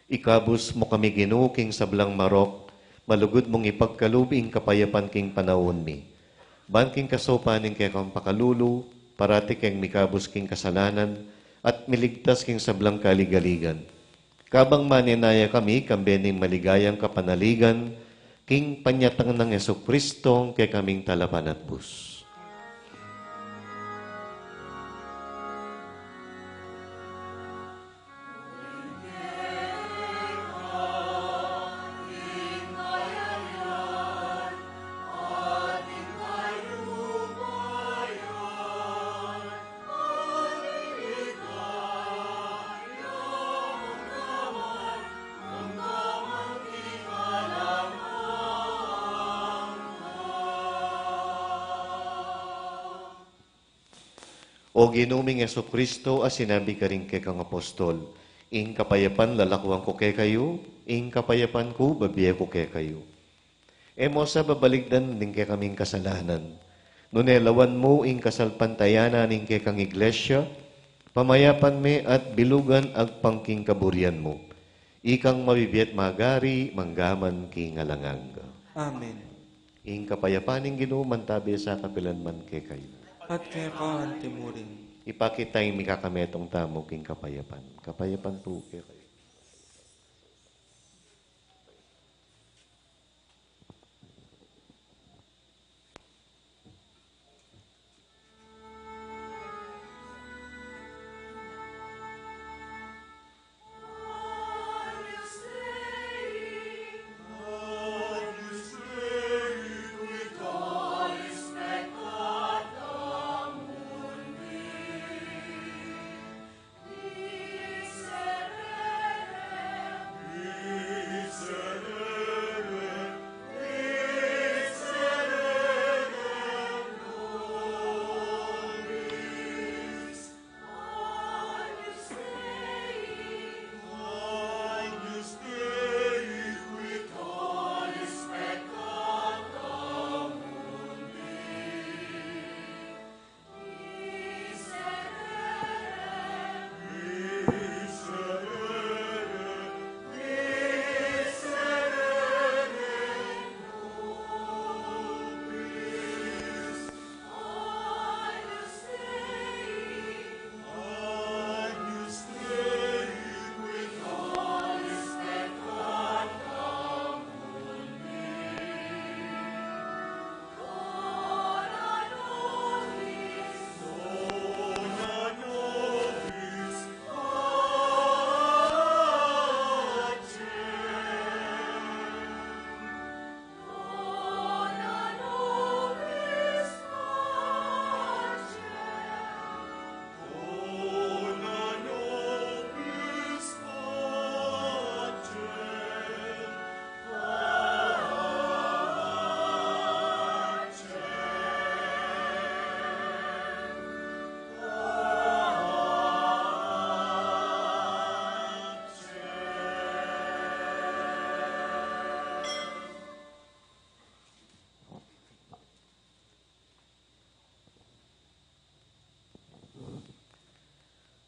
Ikabus mo kami Ginoo king sablang marok, malugod mong ipagkalubing kapayapan king panahon mi. Ban king kasopanin kay kang pakalulu, parati keng mikabus king kasalanan, at miligtas king sablang kaligaligan. Kabang maninaya kami, kambening maligayang kapanaligan, king panyatang ng Yesu-Kristong kay kaming talapan at bus. O ginuming Yesu-Kristo, as sinabi ka rin kay kang apostol, ing kapayapan lalakuan ko kay kayo, ing kapayapan ko babiya ko kay kayo. Emo sa babaligdan ning kay kaming kasalanan, nunelawan mo ing kasalpantayanan ning kay kang iglesia, pamayapan me at bilugan ag pangking kaburian mo. Ikang mabibiyat magari, manggaman king alangag. Amen. Ing kapayapan ning Ginoo mantabi sa kapilanman kay kayo. At kaya kahan timurin. Ipakita yung mikakametong tamo king kapayapan. Kapayapan po kayo.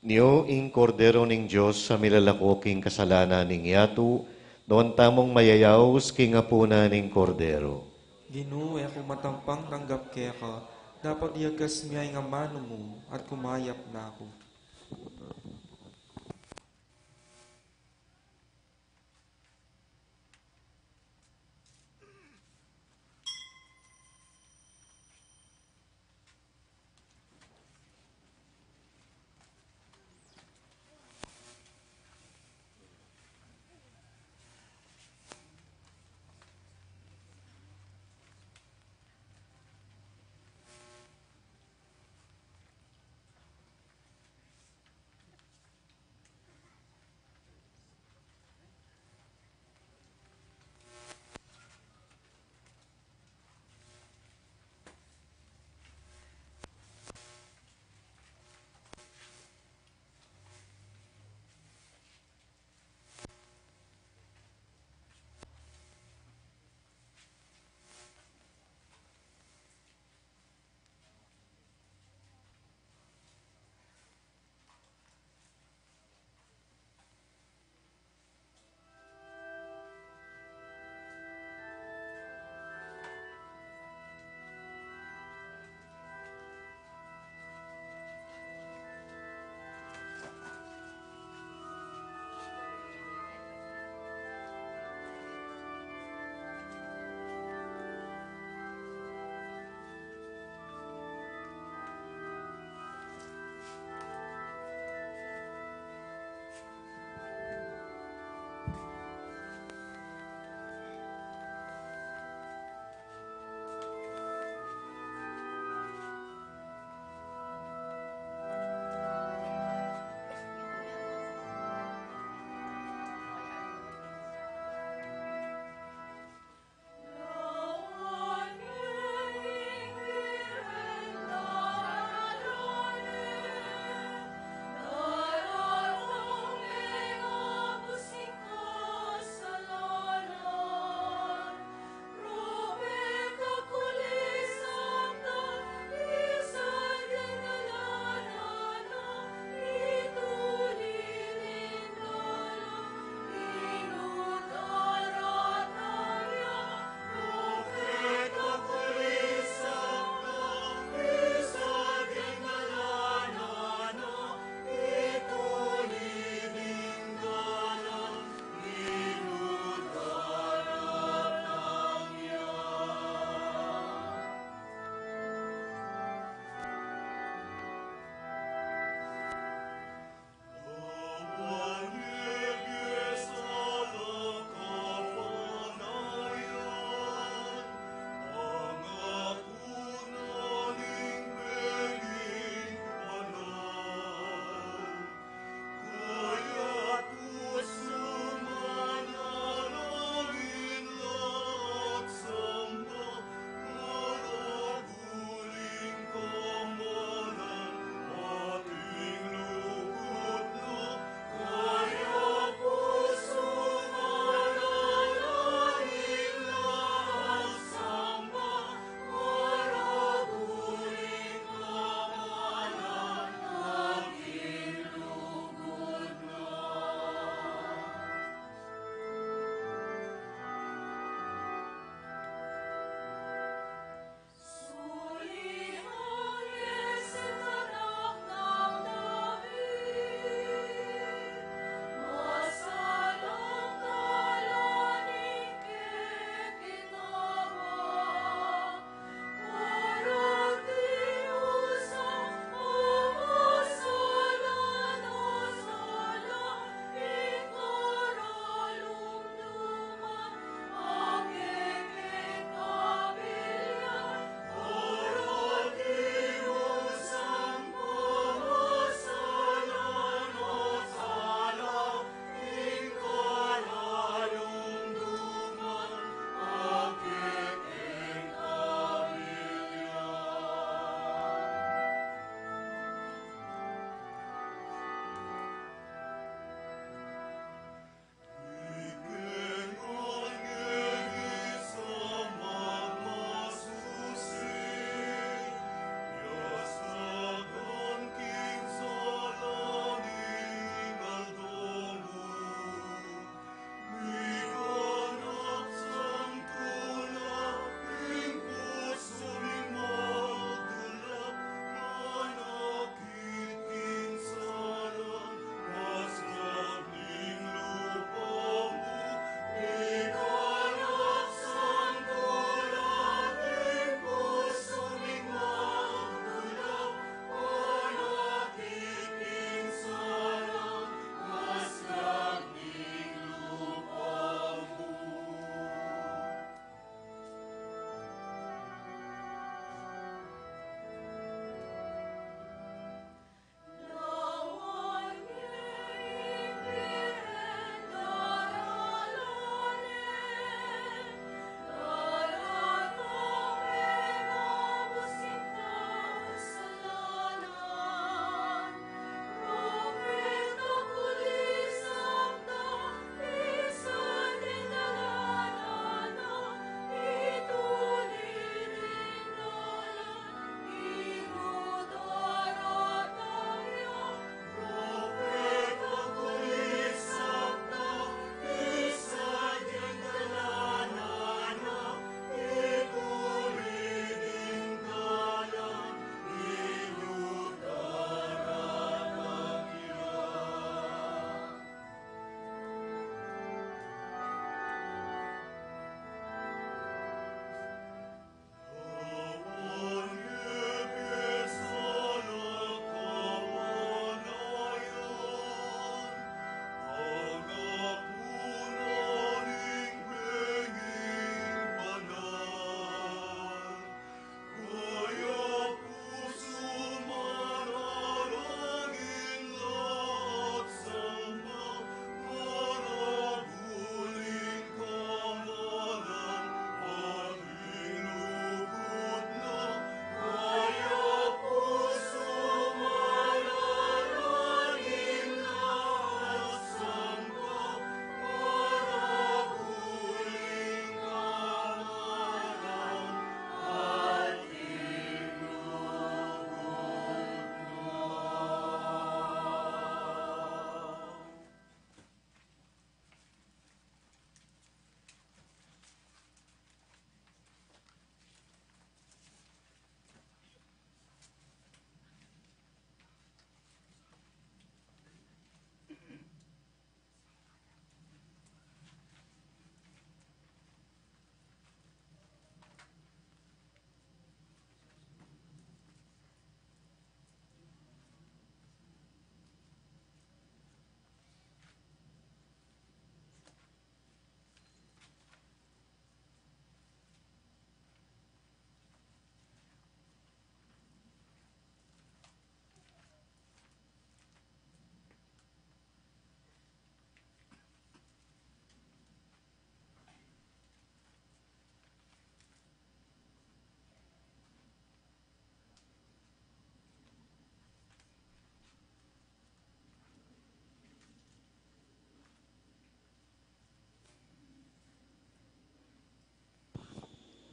Niyo ing kordero ning Diyos sa milalakoking kasalanan ning yatu, noon tamong mayayaws king apuna ning kordero. Ginoo, ako matampang tanggap kaya ka, dapat iyagas miyay nga mano mo, at kumayap na ako.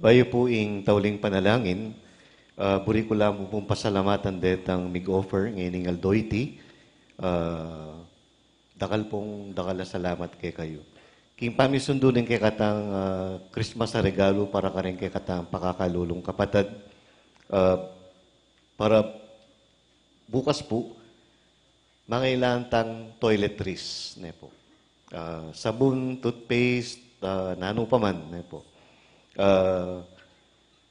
Bayo po ing tauling panalangin, buri ko lang pong pasalamatan detang mig-offer ngayon aldoyti. Dakal na salamat kay kayo. King pamisundo din kay katang Christmas sa regalo para ka rin kay katang pakakalulong kapatid. Para bukas po, mangailangan tang toiletries. Ne po. Sabon, toothpaste, nano pa man. Ne po.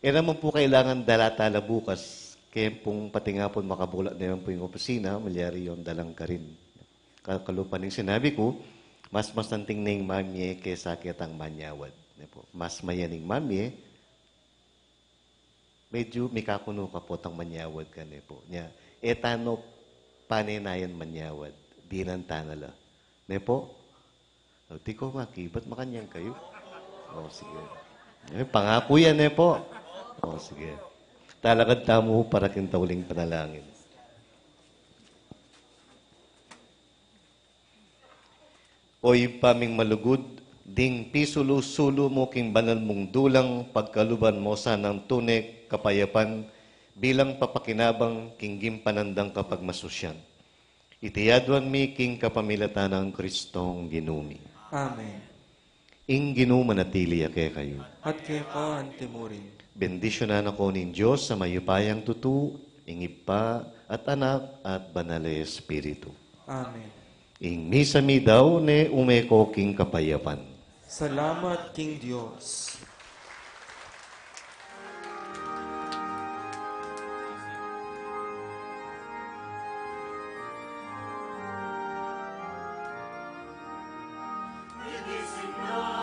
Naman po kailangan dalatala bukas. Kaya pong pati nga po makabulat na yun po yung opisina, malyari yung dalang ka rin. Kalupan ng sinabi ko, mas masanting na yung mamye kaysa kitang manyawad. Mas mayaning mamye, medyo mikakuno ka po tang manyawad ka ne po. Nya, etano paninayan manyawad, di nang tanala. Ne po? Di ko makibat makanyang kayo. O, sige. Pangako yan ne po. O, sige. Talagad tamo para kintauling panalangin. Oy paming malugod, ding pisulo-sulo mo king banal mong dulang pagkaluban mo sa ng tunek kapayapan bilang papakinabang king gimpanandang kapag masusyan. Itiyadwan mi king kapamilatan ng Kristong ginumi. Amen. Ing ginumanatili kay kayo. At kaya ka antimurin. Bendisyonan ako nin Diyos sa mayupayang tutu, ingipa at anak at banal na Espiritu. Amen. Ing misa mi daw ne umeko king kapayapan. Salamat, King Diyos. Igising na